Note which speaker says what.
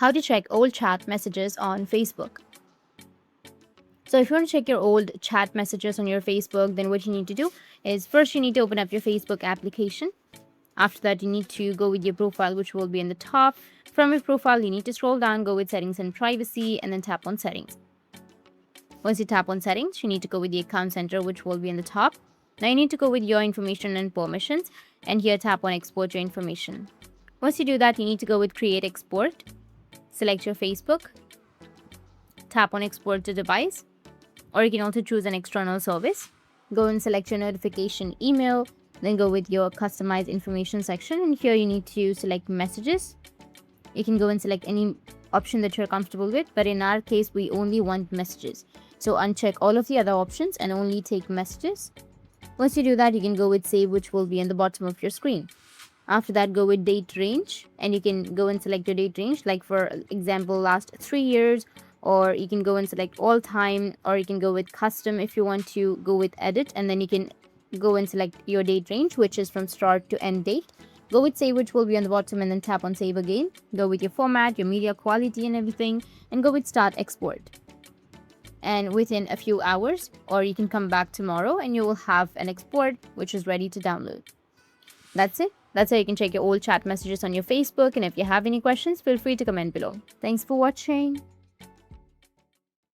Speaker 1: How to check old chat messages on Facebook. So if you want to check your old chat messages on your Facebook, then what you need to do is first you need to open up your Facebook application. After that, you need to go with your profile, which will be in the top. From your profile, you need to scroll down, go with settings and privacy, and then tap on settings. Once you tap on settings, you need to go with the account center, which will be in the top. Now you need to go with your information and permissions, and here tap on export your information. Once you do that, you need to go with create export. Select your Facebook, tap on export to device, or you can also choose an external service. Go and select your notification email, then go with your customized information section, and here you need to select messages. You can go and select any option that you're comfortable with, but in our case we only want messages, so uncheck all of the other options and only take messages. Once you do that, you can go with save, which will be in the bottom of your screen. After that, go with date range, and you can go and select your date range, like for example last 3 years, or you can go and select all time, or you can go with custom if you want to go with edit, and then you can go and select your date range, which is from start to end date. Go with save, which will be on the bottom, and then tap on save again. Go with your format, your media quality and everything, and go with start export. And within a few hours, or you can come back tomorrow, and you will have an export which is ready to download. That's it. That's how you can check your old chat messages on your Facebook. And if you have any questions, feel free to comment below. Thanks for watching.